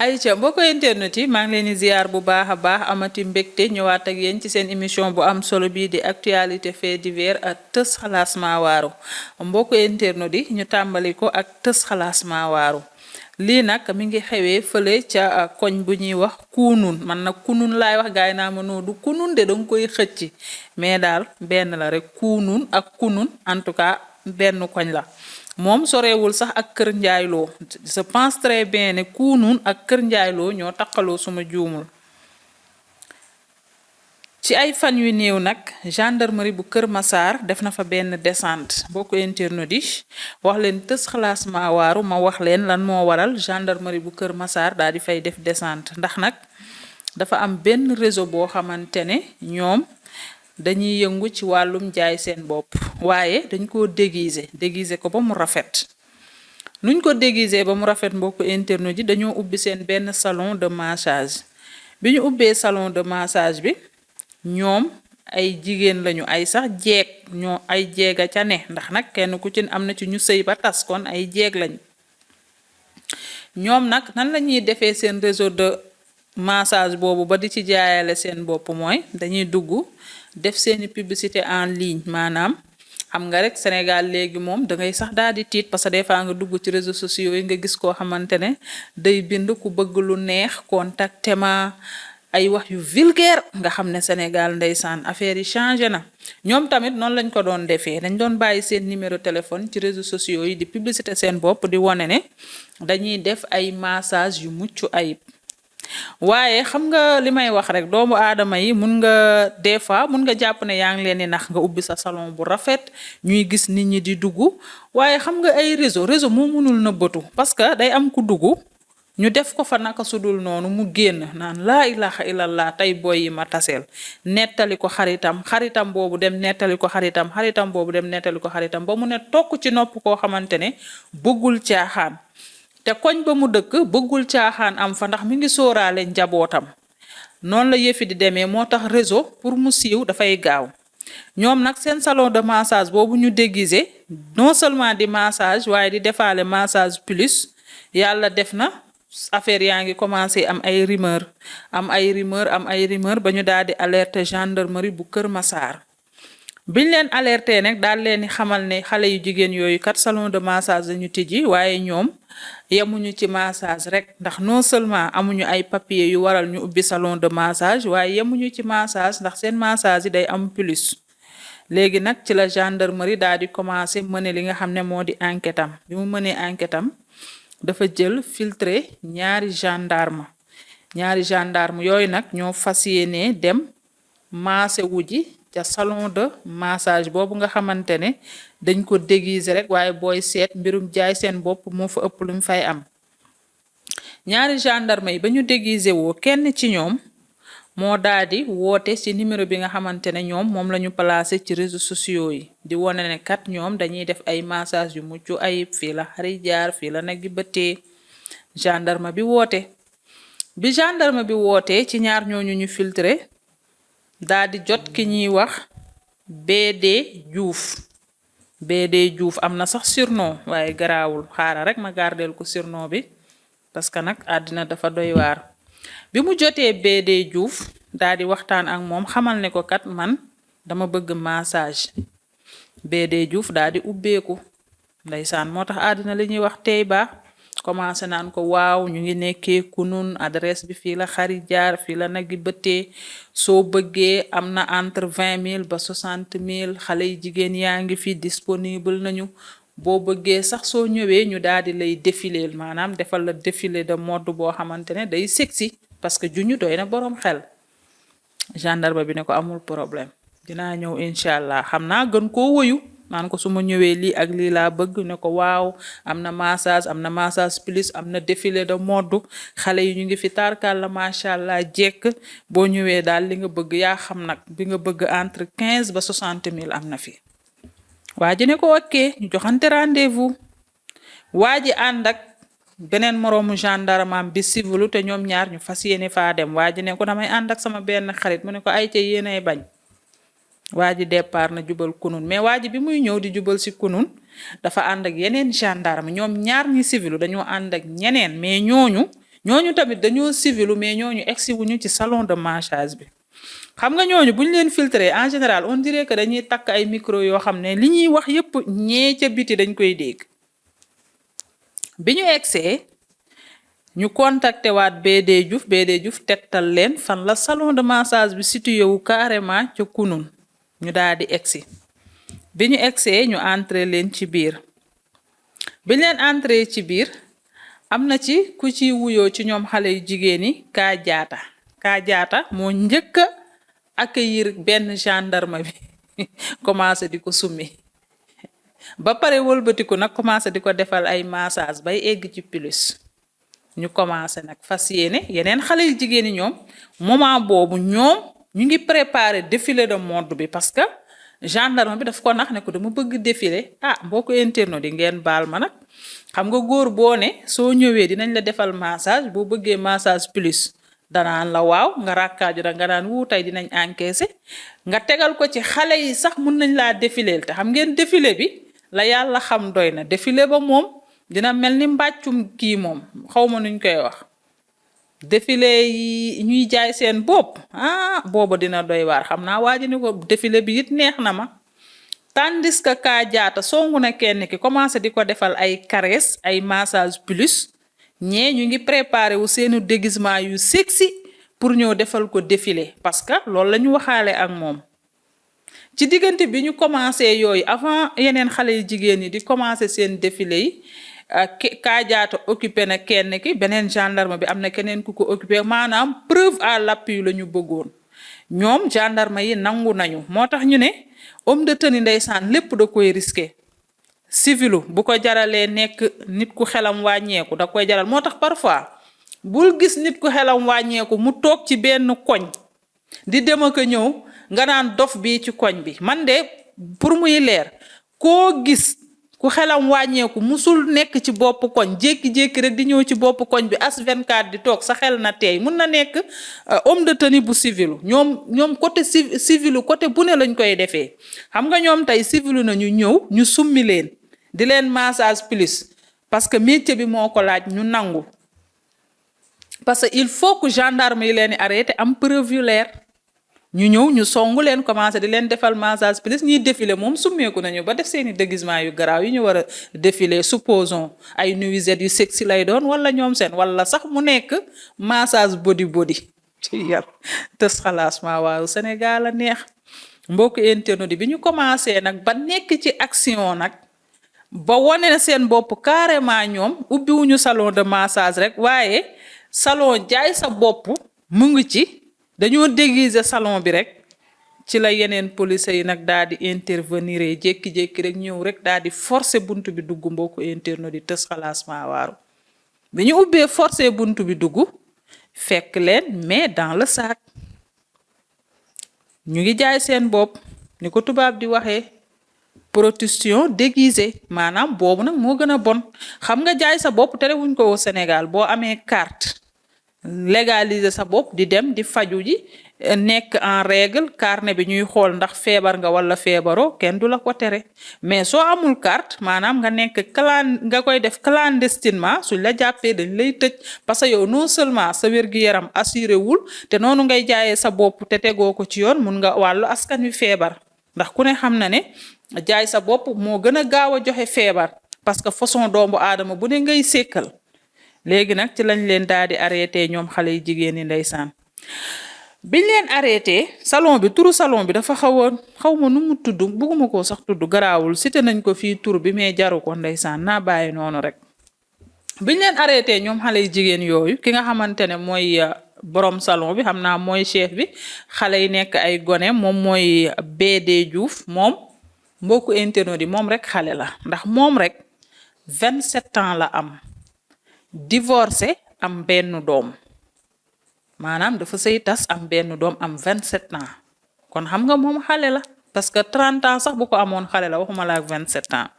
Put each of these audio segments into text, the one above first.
Aïcha mbokk internet yi maa ngi leen di ziar bu baax a baax amati mbégte ñëwaat ak yéen ci seen émission bu am solo bii di actualité fait divers ak tës xalaas maa waaru mbokk internet yi ñu tàmbali ko ak tës xalaas maa waaru lii nag mi ngi xewee fële ca koñ bu ñuy wax kunun man nag kunun laay wax gaay naa ma noo du kunun de danga koy xëcc mais daal benn la rek kunun ak kunun en tout cas benn koñ la moom sorewul sax ak kër njaayloo je pense très bien ne kunun ak kër njaayloo ñoo taqaloo suma juumul ci ay fan yu néew nag gendarmerie bu Kër Massar def na fa benn descente bokk internet yi wax leen tës xalaas ma waaru ma wax leen lan moo waral gendarmerie bu Kër Massar daal di fay def descente ndax nag dafa am benn réseau boo xamante ne ñoom dañuy yëngu ci wàllum jaay seen bopp waaye dañ ko déguiser ko ba mu rafet nuñ ko déguiser ba mu rafet mbokk internet yi dañoo ubbi seen benn salon de massage bi ñu ubbee salon de massage bi ñoom ay jigéen lañu ay sax jeeg ñoo ay jeega ca ne ndax nag kenn ku ci am na ci ñu sëy ba tas kon ay jeeg lañu ñoom nag nan lañuy defee seen réseau de massage boobu ba di ci jaayale seen bopp mooy dañuy dugg def seeni publicité en ligne maanaam xam nga rek Sénégal léegi moom da ngay sax daal di tiit parce que des fois nga dugg ci réseaux sociaux yi nga gis koo xamante ne day bind ku bëgg lu neex contactement ay wax yu vulgaire nga xam ne Sénégal ndeysaan affaire yi changé na ñoom tamit noonu lañ ko doon defee dañ doon bàyyi seen numéro téléphone ci réseaux sociaux yi di publicité seen bopp di wane ne dañuy def ay massage yu mucc ayib waaye xam nga li may wax rek doomu aadama yi mun nga des fois mun nga jàpp ne yaa ngi leen di nax nga ubbi sa salon bu rafet ñuy gis nit ñi di dugg waaye xam nga ay réseau moo mënul nëbbatu parce que day am ku dugg ñu def ko fa naka sudul noonu mu génn naan laa ilaha illallah tey boy yi ma taseel nettali ko xaritam boobu dem nettali ko xaritam boobu dem nettali ko xaritam ba mu ne tokk ci nopp koo xamante ne bëggul caaxaan te koñ ba mu dëkk bëggul caaxaan am fa ndax mi ngi sóoraale njabootam noonu la yëfi di demee moo tax réseau pour mu siiw dafay gaaw ñoom nag seen salon de massage boobu ñu déguisé non seulement di massage waaye di defaale massage plus yàlla def na affaire yaa ngi commencé am ay rumeur ba ñu daal di alerter gendarmerie bu Kër Massar biñ leen alerter nag daal leen di xamal ne xale yu jigéen yooyu kat salon de massage lañu tijji waaye ñoom yemuñu ci massage rek ndax non seulement amuñu ay papier yu waral ñu ubbi salon de massage waaye yemuñu ci massage ndax seen massage yi day am plus léegi nag ci la gendarmerie daal di commencé mëne li nga xam ne moo di enquête am bi mu mënee enquête am dafa jël filtré ñaari gendarme yooyu nag ñoo fas yéene dem maase wuji ca salon de massage boobu nga xamante ne dañ ko déguiser rek waaye booy seet mbirum jaay seen bopp moo fa ëpp lu mu fay am ñaari gendarme yi ba ñu déguiser woo kenn ci ñoom moo daldi woote ci numéro bi nga xamante ne ñoom moom la ñu placé ci réseaux sociaux yi di wone ne kat ñoom dañuy def ay massage yu mucc ayib fii la xari jaar fii la nag gi bëttee gendarme bi woote bi gendarme bi wootee ci ñaar ñooñu ñu filtré daldi jot ki ñuy wax BD Diouf am na sax surnom waaye garaawul xaaral rek ma gardeel ko surnom bi parce que nag àddina dafa doy waar bi mu jotee BD Diouf daldi waxtaan ak moom xamal ne ko kat man dama bëgg massage BD Diouf daldi ubbeeku ndeysaan moo tax àddina li ñuy wax tey baax commencé naan ko waaw ñu ngi nekkee kunun adresse bi fii la xari jaar fii la nag gi bëttee soo bëggee am na entre 20 000 ba 60 000 xale yi jigéen yaa ngi fi disponible nañu boo bëggee sax soo ñëwee ñu daal di lay défilé maanaam defal la défilé de mode boo xamante ne day sexy parce que juñu doy na boroom xel gendarme bi ne ko amul problème dinaa ñëw incha allah xam naa gën koo woyu naan ko su ma ñëwee lii ak lii laa bëgg ne ko waaw am na massage plus am na défilé de mode xale yi ñu ngi fi tarkal la macha allah jekk boo ñëwee daal li nga bëgg yaa xam nag bi nga bëgg entre 15 ba 60 000 am na fi waa ji ne ko ok ñu joxante rendez-vous waa ji ànd ak beneen moroomu gendarme bi civilu te ñoom ñaar ñu fas yéene faa dem waa ji ne ko damay ànd ak sama benn xarit mu ne ko ay ca yéenay bañ waa ji départ na jubal kunun mais waa ji bi muy ñëw di jubal ci kunun dafa ànd ak yeneen gendarme ñoom ñaar ñi civilu dañoo ànd ak ñeneen mais ñooñu ñooñu tamit dañoo civilu mais ñooñu egsi wuñu ci salon de massage bi xam nga ñooñu bu ñu leen filtrer en général on dirait que dañuy takk ay micro yoo xam ne li ñuy wax yépp ñee ca biti dañ koy dégg bi ñu egsee ñu contacté waat BD Diouf tettal leen fan la salon de massage bi situé wu carrément ca kunun ñu daal di egsi bi ñu egsee ñu entré leen ci biir bi ñu leen entré ci biir am na ci ku ci wuyoo ci ñoom xale yu jigéen yi kaa jaata moo njëkk a accueillir benn gendarme bi commencé di ko summi ba pare wëlbatiku nag commencé di ko defal ay massage bay egg ci plus ñu commencé nag fas yéene yeneen xale yu jigéen yi ñoom moment boobu ñoom ñu ngi préparer défilé de mode bi parce que gendarme bi daf ko nax ne ko dama bëgg défilé mbokku internet di ngeen baal ma nag xam nga góor boo ne soo ñëwee dinañ la defal massage boo bëggee massage plus danaan la waaw nga rakkaaju da nga naan tey dinañ encaissé nga tegal ko ci xale yi sax mun nañ laa défilé te xam ngeen défilé bi la yàlla xam doy na défilé ba moom dina mel ni mbàccum kii moom xawma nuñ koy wax défilé yi ñuy jaay seen bopp booba dina doy waar xam naa waa ji ni ko défilé bi it neex na ma tandis que kaa jaata songu na kenn ki commencé di ko defal ay caresse ay massage plus ñee ñu ngi préparé wu seenu déguisement yu sexy pour ñëw defal ko défilé parce que loolu la ñu waxaale ak moom ci diggante bi ñu commencé yooyu avant yeneen xale yu jigéen ñi di commencé seen défilé yi kaa jaata occupé na kenn ki beneen gendarme bi am na keneen ku ko occupé maanaam preuve à l'appui la ñu bëggoon ñoom gendarme yi nangu nañu moo tax ñu ne homme de tenue ndeysaan lépp da koy risqué civilu bu ko jaralee nekk nit ku xelam wàññeeku da koy jaral moo tax parfois bul gis nit ku xelam wàññeeku mu toog ci benn koñ di dem ak a ñëw nga naan dof bi ci koñ bi man de pour muy leer koo gis ku xelam wàññeeku musul nekk ci bopp koñ jékki-jékki rek di ñëw ci bopp koñ bi as-24 di toog sa xel na teey mun na nekk homme de tenue bu civilu ñoom côté civilu côté bu ne lañ koy defee xam nga ñoom tey civilu na ñu ñëw ñu summi leen di leen massage plus parce que métier bi moo ko laaj ñu nangu parce que il faut que gendarme yi leen di arrêté am preuve yu leer ñu ñëw ñu songu leen commencé di leen defal massage plus ñuy défilé moom summeeku nañu ba def seeni déguisement yu garaaw yi ñu war a défilé supposons ay nuisettes yu sexy lay doon wala ñoom seen wala sax mu nekk massage body ci yar tës xalaas maa waaw Sénégal a neex mbokku internet bi ñu commencé nag ba nekk ci action nag ba wane seen bopp carrément ñoom ubbiwuñu salon de massage rek waaye salon jaay sa bopp mu ngi ci dañoo déguiser salon bi rek ci la yeneen police yi nag daal di intervenir jékki-jékki rek ñëw rek daal di forcer buntu bi dugg mbokku internet di tës xalaas maa waaru bi ñu ubbee forcer buntu bi dugg fekk leen mais dans le sac ñu ngi jaay seen bopp ni ko tubaab di waxee prostitution déguisée maanaam boobu nag moo gën a bon xam nga jaay sa bopp terewuñ ko Sénégal boo amee carte légaliser sa bopp di dem di faju ji nekk en règle carnet bi ñuy xool ndax feebar nga wala feebaroo kenn du la ko tere mais soo amul carte maanaam nga nekk nga koy def clandestinement suñ la jàppee dañ lay tëj parce que yow non seulement sa wér-gu-yaram assuré wul te noonu ngay jaayee sa bopp te tegoo ko ci yoon mun nga wàllu askan wi feebar ndax ku ne xam na ne jaay sa bopp moo gën a gaaw a joxe feebar parce que façon doomu aadama bu ne ngay sékkal léegi nag ci lañ leen daal di arrêté ñoom xale yu jigéen ñi ndeysaan biñ leen arrêté salon bi turu salon bi dafa xaw ma nu mu tudd bugguma koo sax tudd garaawul cité nañ ko fii tur bi mais jaru ko ndeysaan naa bàyyi noonu rek biñ leen arrêté ñoom xale yu jigéen yooyu ki nga xamante ne mooy borom salon bi xam naa mooy chef bi xale yi nekk ay gone moom mooy BD Diouf moom mbokku internet yi moom rek xale la ndax moom rek 27 ans la am divorcé am benn doom maanaam dafa sëy tas am benn doom am 27 ans kon xam nga moom xale la parce que 30 ans sax bu ko amoon xale la waxuma la ak 27 ans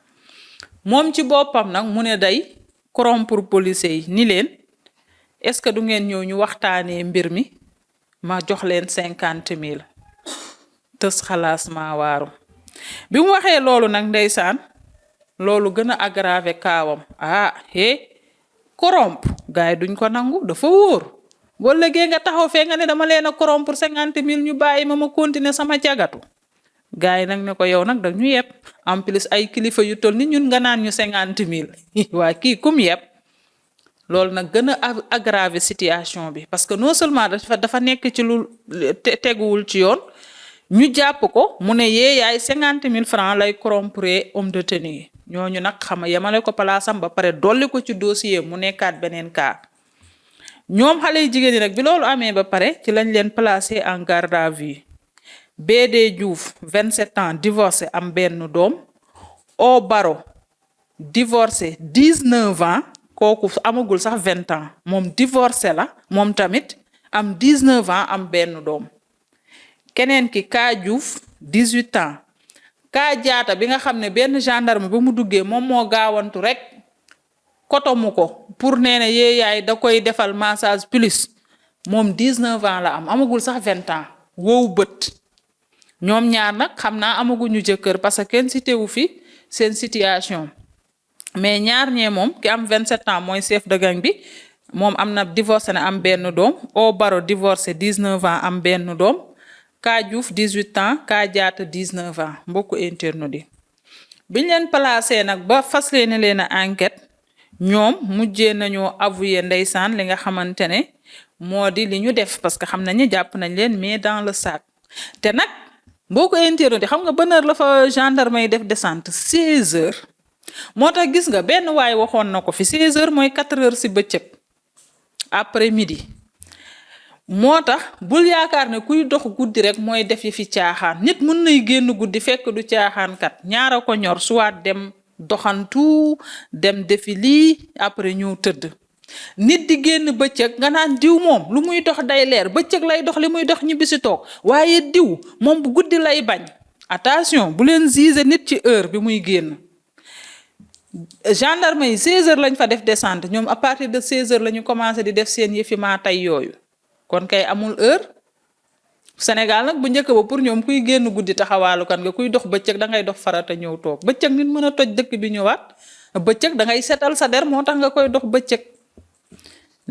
moom ci boppam nag mu ne day corrompre policiers yi ni leen est-ce que du ngeen ñëw ñu waxtaanee mbir mi ma jox leen 50 000 tës xalaas maa waaru bi mu waxee loolu nag ndeysaan loolu gën a aggravé kaawam corrompre gars yi duñ ko nangu dafa wóor boo lëggee nga taxaw fee nga ne dama leen a corrompre 50 000 ñu bàyyi ma continuer sama cagatu gars yi nag ne ko yow nag dag ñu yeb en plus ay kilifa yu toll ni ñun nga naan ñu 50 000 waa kii kum yeb loolu nag gën a aggraver situation bi parce que non seulement dafa nekk ci lu teguwul ci yoon ñu jàpp ko mu ne yee yaay 50 000 francs lay corrompre homme de tenue yi ñooñu nag xam yemale ko palaasam ba pare dolli ko ci dossier mu nekkaat beneen cas ñoom xale yu jigéen ñi nag bi loolu amee ba pare ci lañ leen placé en garde à vue BD Diouf 27 ans divorcé am benn doom O Baro divorcé 19 ans kooku amagul sax 20 ans moom divorcé la moom tamit am 19 ans am benn doom keneen ki Ka Diouf 18 ans Ka Jaata bi nga xam ne benn gendarme ba mu duggee moom moo gaawantu rek kotomu ko pour nee na yee yaay da koy defal massage plus moom 19 ans la am amagul sax 20 ans wow bët ñoom ñaar nag xam naa amaguñu jëkkër parce que kenn cité wu fi seen situation mais ñaar ñee moom ki am 27 ans mooy chef de gang bi moom am na divorcé na am benn doom O Baro divorcé 19 ans am benn doom Ka Diouf 18 ans Ka Jaata 19 ans mbokku internaute yi biñ leen placé nag ba fas leen a enquête ñoom mujjee nañoo avouer ndeysaan li nga xamante ne moo di li ñu def parce que xam nañu jàpp nañ leen mais dans le sac te nag mbokku internaute yi xam nga ban heure la fa gendarme yi def descente 16 heures moo tax gis nga benn waay waxoon na ko fi 16 heures mooy 4 heures si bëccëg après midi moo tax bul yaakaar ne kuy dox guddi rek mooy def yi fi caaxaan nit mën nay génn guddi fekk du caaxaankat ñaara ko ñor soit dem doxantu dem defi lii après ñëw tëdd nit di génn bëccëg nga naan diw moom lu muy dox day leer bëccëg lay dox li muy dox ñibbisi toog waaye diw moom bu guddi lay bañ attention bu leen juger nit ci heure bi muy génn gendarme yi 16 heures lañ fa def descente ñoom à partir de 16 heures la ñu commencé di def seen yëfi maa tay yooyu kon kay amul heure Sénégal nag bu njëkk ba pour ñoom kuy génn guddi taxawaalu kan nga kuy dox bëccëg da ngay dox farata ñëw toog bëccëg nit mën a toj dëkk bi ñëwaat bëccëg da ngay setal sa der moo tax nga koy dox bëccëg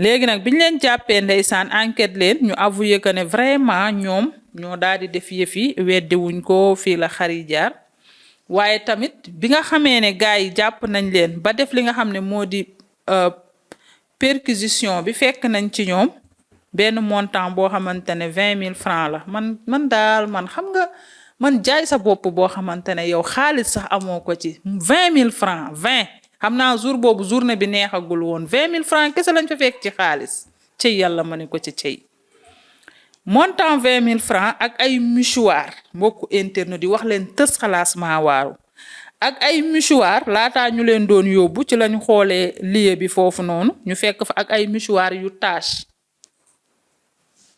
léegi nag biñ leen jàppee ndeysaan enquête leen ñu avoué que ne vraiment ñoom ñoo daal di def yëfi weddi wuñ ko fii la xari jaar waaye tamit bi nga xamee ne gars yi jàpp nañ leen ba def li nga xam ne moo di perquisition bi fekk nañ ci ñoom benn montant boo xamante ne 20 000 francs la man daal man xam nga man jaay sa bopp boo xamante ne yow xaalis sax amoo ko ci 20 000 francs 20 xam naa jour boobu journée bi neexagul woon 20 000 francs kese lañ fa fekk ci xaalis cëy yàlla ma ne ko ci cëy montant 20 000 francs ak ay mouchoir mbokku internet di wax leen tës xalaas maa waaru ak ay mouchoir laataa ñu leen doon yóbbu ci lañu xoolee lieu bi foofu noonu ñu fekk fa ak ay mouchoir yu tache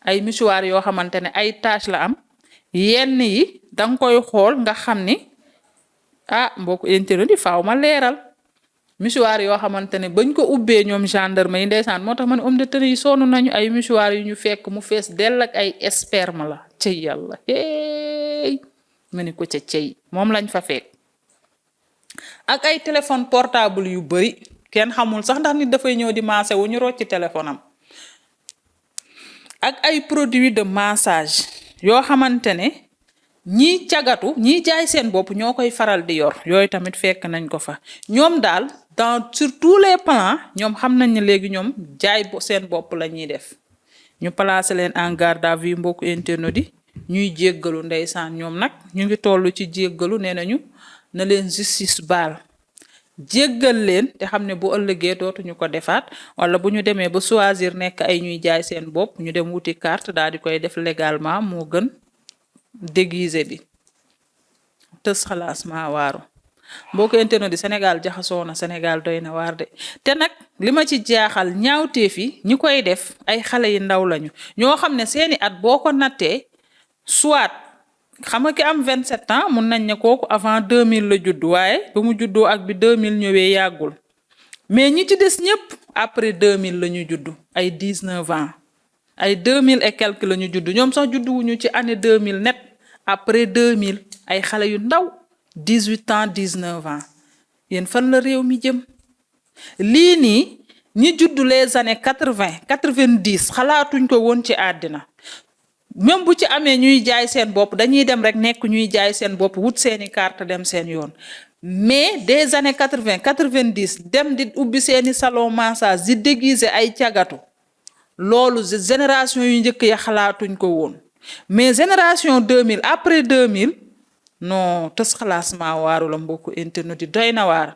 ay mouchoir yoo xamante ne ay tache la am yenn yi danga koy xool nga xam ni mbokku internet yi faaw ma leeral mouchoir yoo xamante ne bañ ko ubbee ñoom gendarme yi ndeysaan moo tax man homme de tenue yi sonn nañu ay mouchoir yu ñu fekk mu fees dell ak ay sperme la cëy yàlla hey ma ni ko ca cëy moom lañ fa fekk ak ay téléphone portable yu bari kenn xamul sax ndax nit dafay ñëw di maase wu ñu rocc téléphone am ak ay produits de massage yoo xamante ne ñiy cagatu ñiy jaay seen bopp ñoo koy faral di yor yooyu tamit fekk nañ ko fa ñoom daal sur tous les plans ñoom xam nañ ne léegi ñoom jaay seen bopp la ñuy def ñu placé leen en garde à vue mbokku internet yi ñuy jéggalu ndeysaan ñoom nag ñu ngi toll ci jéggalu nee nañu na leen justice baal jéggal leen te xam ne bu ëllëgee dootuñu ko defaat wala bu ñu demee ba choisir nekk ay ñuy jaay seen bopp ñu dem wuti carte daal di koy def légalement moo gën déguisé bi tës xalaas maa waaru mbokk internet di Sénégal jaxasoo na Sénégal doy na waar de te nag li ma ci jaaxal ñaawteef yi ñi koy def ay xale yi ndaw lañu ñoo xam ne seeni at boo ko nattee soit xam nga ki am 27 ans mun nañ ne kooku avant 2000 la judd waaye ba mu juddoo ak bi 2000 ñëwee yàggul mais ñi ci des ñëpp après 2000 la ñu judd ay 19 ans ay 2000 et quelque la ñu judd ñoom sax judd wuñu ci année 2000 net après 2000 ay xale yu ndaw 18 ans 19 ans yéen fan la réew mi jëm lii nii ñi juddu les années 80 90 xalaatuñ ko woon ci àddina même bu ci amee ñuy jaay seen bopp dañuy dem rek nekk ñuy jaay seen bopp wut seeni carte dem seen yoon mais des années 80 90 dem di ubbi seeni salon massage di déguiser ay cagatu loolu génération yu njëkk ya xalaatuñ ko woon mais génération 2000 après 2000 non tës xalaasmaa waaru la mbokku internet yi doy na waar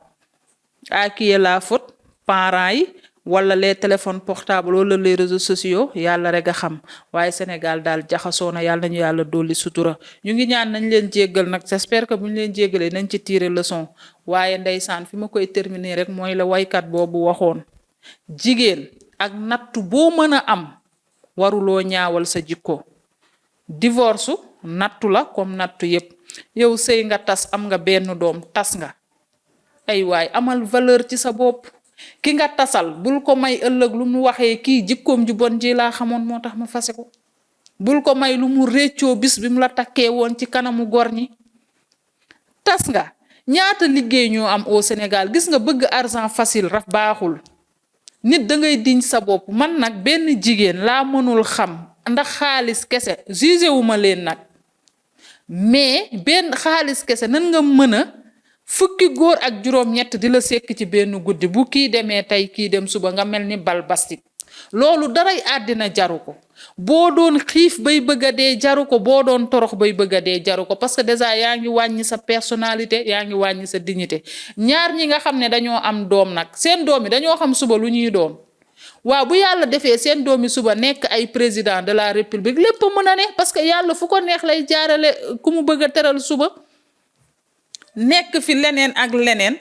à qui est la faute parents yi wala les téléphones portables wala les réseaux sociaux yàlla rek a xam waaye Sénégal daal jaxasoo na yàlla nañu yàlla dolli sutura ñu ngi ñaan nañ leen jéggal nag j'espère que bu ñu leen jéggalee nañ ci tirer leçon waaye ndeysaan fi ma koy terminer rek mooy la waykat boobu waxoon jigéen ak nattu boo mën a am waruloo ñaawal sa jikko divorce nattu la comme nattu yépp yow sëy nga tas am nga benn doom tas nga ay waay amal valeur ci sa bopp ki nga tasal bul ko may ëllëg lu mu waxee kii jikkoom ju bon ji laa xamoon moo tax ma fase ko bul ko may lu mu réccoo bis bi mu la takkee woon ci kanamu gor ñi tas nga ñaata liggéey ñoo am au Sénégal gis nga bëgg argent facile raf baaxul nit da ngay diñ sa bopp man nag benn jigéen laa mënul xam ndax xaalis kese jugé wu ma leen nag mais benn xaalis kese nan nga mën a fukki góor ak juróom-ñett di la sekk ci benn guddi bu kii demee tey kii dem suba nga mel ni bal bastik loolu daray àddina jaru ko boo doon xiif bay bëgg a dee jaru ko boo doon torox bay bëgg a dee jaru ko parce que déjà yaa ngi wàññi sa personnalité yaa ngi wàññi sa dignité ñaar ñi nga xam ne dañoo am doom nag seen doom yi dañoo xam suba lu ñuy doon waaw bu yàlla defee seen doomi suba nekk ay président de la république lépp mën a ne parce que yàlla fu ko neex lay jaarale ku mu bëgg a teral suba nekk fi leneen ak leneen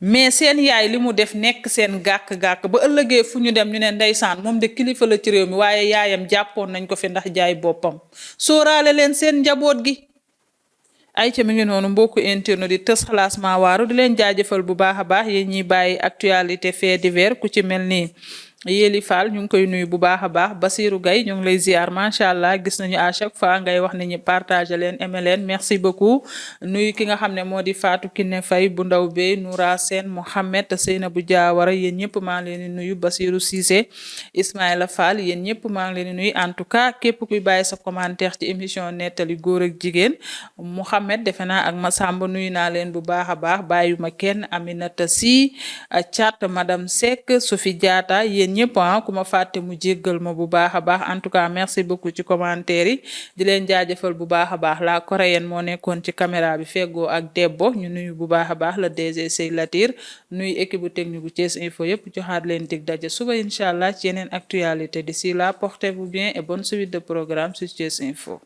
mais seen yaay li mu def nekk seen gàkk-gàkk ba ëllëgee fu ñu dem ñu ne ndeysaan moom de kilifa la ci réew mi waaye yaayam jàppoon nañ ko fi ndax jaay boppam sóoraale leen seen njaboot gi ay ca mi ngi noonu mbokku internet di tës xalaasmaa waaru di leen jaajëfal bu baax a baax yéen ñiy bàyyi actualité fait divers ku ci mel nii Yéli Fall ñu ngi koy nuyu bu baax a baax Basirou Gaye ñu ngi lay ziar macha allah gis nañu à chaque fois ngay wax ni ñi partager leen aimer leen merci beaucoup nuyu ki nga xam ne moo di Fatou Kiné Faye bu ndaw be Noura Sène Mohamed Seynabou Diawara yéen ñëpp maa ngi leen di nuyu Basirou Cissé Ismaïla Fall yéen ñëpp maa ngi leen di nuyu en tout cas képp kuy bàyyi sa commentaire ci émission nettali góor ak jigéen Mohamed defe naa ak Massamba nuyu naa leen bu baax a baax bàyyuma kenn Aminata Sy Thiat madame Seck Sophie Diatta yéen ñëpp ku ma fàtte mu jéggal ma bu baax a baax en tout cas merci beaucoup ci commentaire yi di leen jaajëfal bu baax a baax la coréenne moo nekkoon ci caméra bi feggoo ak Debbo ñu nuyu bu baax a baax la DG Sey Latir nuyu équipe bu technique bu Thiès Info yëpp joxaat leen dig daje suba incha allah ci yeneen actualité d'ici là portez-vous bien et bonne suite de programme sur Thiès Info